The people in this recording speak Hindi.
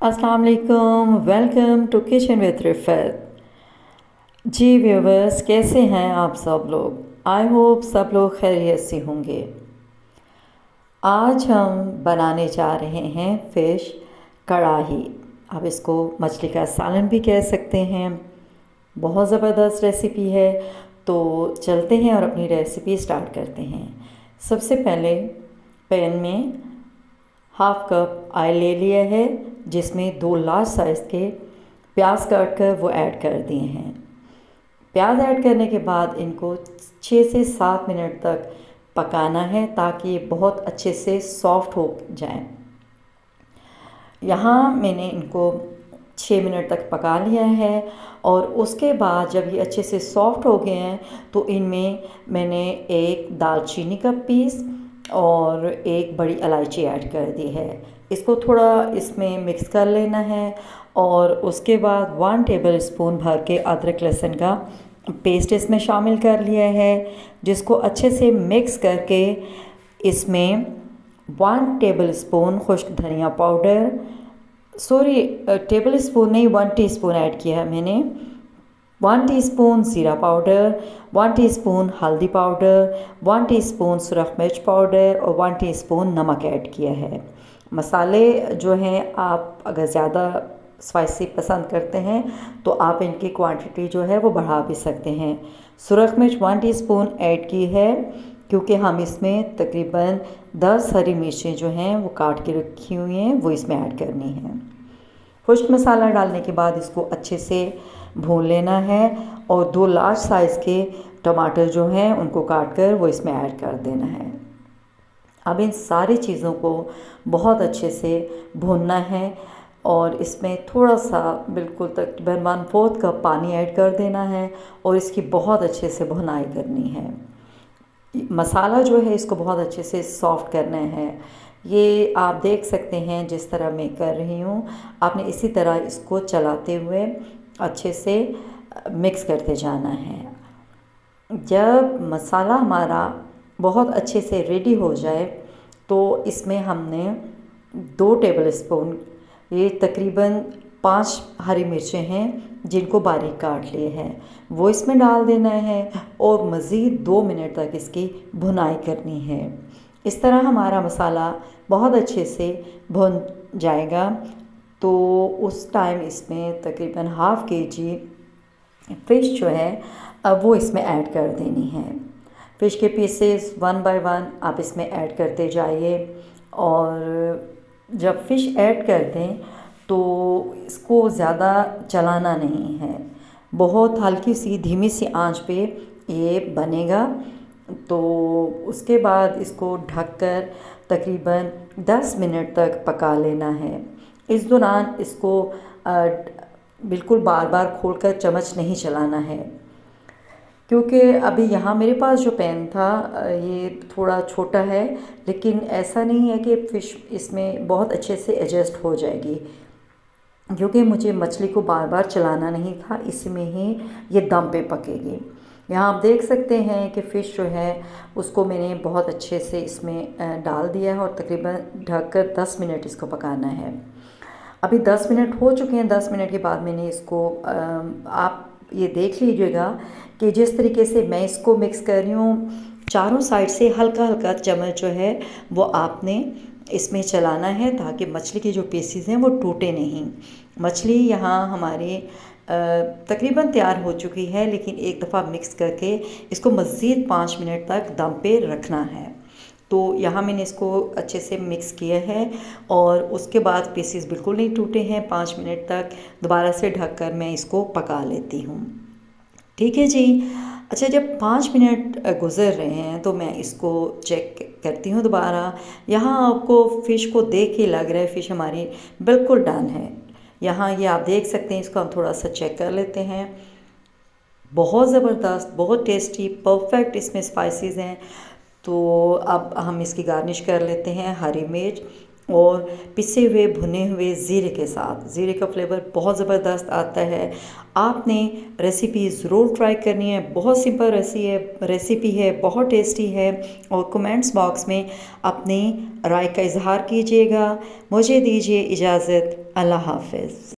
अस्सलाम वालेकुम, welcome to kitchen with Rifat. जी व्यूवर्स, कैसे हैं आप सब लोग? आई होप सब लोग खैरियत से होंगे। आज हम बनाने जा रहे हैं फ़िश कढ़ाई। आप इसको मछली का सालन भी कह सकते हैं। बहुत ज़बरदस्त रेसिपी है। तो चलते हैं और अपनी रेसिपी स्टार्ट करते हैं। सबसे पहले पैन में हाफ़ कप ऑयल ले लिया है, जिसमें 2 लार्ज साइज़ के प्याज काट कर वो ऐड कर दिए हैं। प्याज ऐड करने के बाद इनको 6 से 7 मिनट तक पकाना है, ताकि ये बहुत अच्छे से सॉफ़्ट हो जाएं। यहाँ मैंने इनको 6 मिनट तक पका लिया है और उसके बाद जब ये अच्छे से सॉफ़्ट हो गए हैं तो इनमें मैंने एक दालचीनी का पीस और एक बड़ी इलायची ऐड कर दी है। इसको थोड़ा इसमें मिक्स कर लेना है और उसके बाद 1 टेबल स्पून भर के अदरक लहसुन का पेस्ट इसमें शामिल कर लिया है, जिसको अच्छे से मिक्स करके इसमें 1 टेबल स्पून खुश्क धनिया पाउडर, टेबल स्पून नहीं 1 टीस्पून ऐड किया है मैंने, 1 टीस्पून ज़ीरा पाउडर, 1 टीस्पून हल्दी पाउडर, 1 टीस्पून सुरख मिर्च पाउडर और 1 टीस्पून नमक ऐड किया है। मसाले जो हैं, आप अगर ज़्यादा स्पाइसी पसंद करते हैं तो आप इनकी क्वांटिटी जो है वो बढ़ा भी सकते हैं। सुरख मिर्च 1 टीस्पून ऐड की है, क्योंकि हम इसमें तकरीबन 10 हरी मिर्चें जो हैं वो काट के रखी हुई हैं, वो इसमें ऐड करनी है। खुश्क मसाला डालने के बाद इसको अच्छे से भून लेना है और 2 लार्ज साइज़ के टमाटर जो हैं उनको काट कर वो इसमें ऐड कर देना है। अब इन सारी चीज़ों को बहुत अच्छे से भूनना है और इसमें थोड़ा सा बिल्कुल तकरीबन 1/4 कप पानी ऐड कर देना है और इसकी बहुत अच्छे से भुनाई करनी है। मसाला जो है इसको बहुत अच्छे से सॉफ़्ट करना है। ये आप देख सकते हैं जिस तरह मैं कर रही हूँ, आपने इसी तरह इसको चलाते हुए अच्छे से मिक्स करते जाना है। जब मसाला हमारा बहुत अच्छे से रेडी हो जाए तो इसमें हमने 2 टेबल स्पून, ये तकरीबन 5 हरी मिर्चें हैं जिनको बारीक काट लिए हैं, वो इसमें डाल देना है और मज़ीद 2 मिनट तक इसकी भुनाई करनी है। इस तरह हमारा मसाला बहुत अच्छे से भुन जाएगा तो उस टाइम इसमें तकरीबन हाफ़ केजी फ़िश जो है अब वो इसमें ऐड कर देनी है। फ़िश के पीसेस 1 बाय 1 आप इसमें ऐड करते जाइए और जब फ़िश ऐड कर दें तो इसको ज़्यादा चलाना नहीं है, बहुत हल्की सी धीमी सी आंच पे ये बनेगा। तो उसके बाद इसको ढककर तकरीबन 10 मिनट तक पका लेना है। इस दौरान इसको बिल्कुल बार बार खोलकर चम्मच नहीं चलाना है, क्योंकि अभी यहाँ मेरे पास जो पैन था ये थोड़ा छोटा है, लेकिन ऐसा नहीं है कि फ़िश इसमें बहुत अच्छे से एडजस्ट हो जाएगी, क्योंकि मुझे मछली को बार बार चलाना नहीं था, इसमें ही ये दम पे पकेगी। यहाँ आप देख सकते हैं कि फ़िश जो है उसको मैंने बहुत अच्छे से इसमें डाल दिया है और तकरीबन ढककर 10 मिनट इसको पकाना है। अभी 10 मिनट हो चुके हैं। 10 मिनट के बाद मैंने इसको आप ये देख लीजिएगा कि जिस तरीके से मैं इसको मिक्स कर रही हूँ, चारों साइड से हल्का हल्का चम्मच जो है वो आपने इसमें चलाना है, ताकि मछली के जो पीसेस हैं वो टूटे नहीं। मछली यहाँ हमारी तकरीबन तैयार हो चुकी है, लेकिन एक दफ़ा मिक्स करके इसको मज़ीद 5 मिनट तक दम पे रखना है। तो यहाँ मैंने इसको अच्छे से मिक्स किया है और उसके बाद पीसेस बिल्कुल नहीं टूटे हैं। 5 मिनट तक दोबारा से ढककर मैं इसको पका लेती हूँ। ठीक है जी। अच्छा, जब 5 मिनट गुज़र रहे हैं तो मैं इसको चेक करती हूँ दोबारा। यहाँ आपको फ़िश को देख के लग रहा है फ़िश हमारी बिल्कुल डन है। यहाँ ये आप देख सकते हैं, इसको हम थोड़ा सा चेक कर लेते हैं। बहुत ज़बरदस्त, बहुत टेस्टी, परफेक्ट इसमें स्पाइसेस हैं। तो अब हम इसकी गार्निश कर लेते हैं हरी मिर्च और पिसे हुए भुने हुए ज़ीरे के साथ। ज़ीरे का फ्लेवर बहुत ज़बरदस्त आता है। आपने रेसिपी ज़रूर ट्राई करनी है। बहुत सिंपल रेसिपी है, बहुत टेस्टी है। और कमेंट्स बॉक्स में अपनी राय का इजहार कीजिएगा। मुझे दीजिए इजाज़त। अल्लाह हाफ़िज़।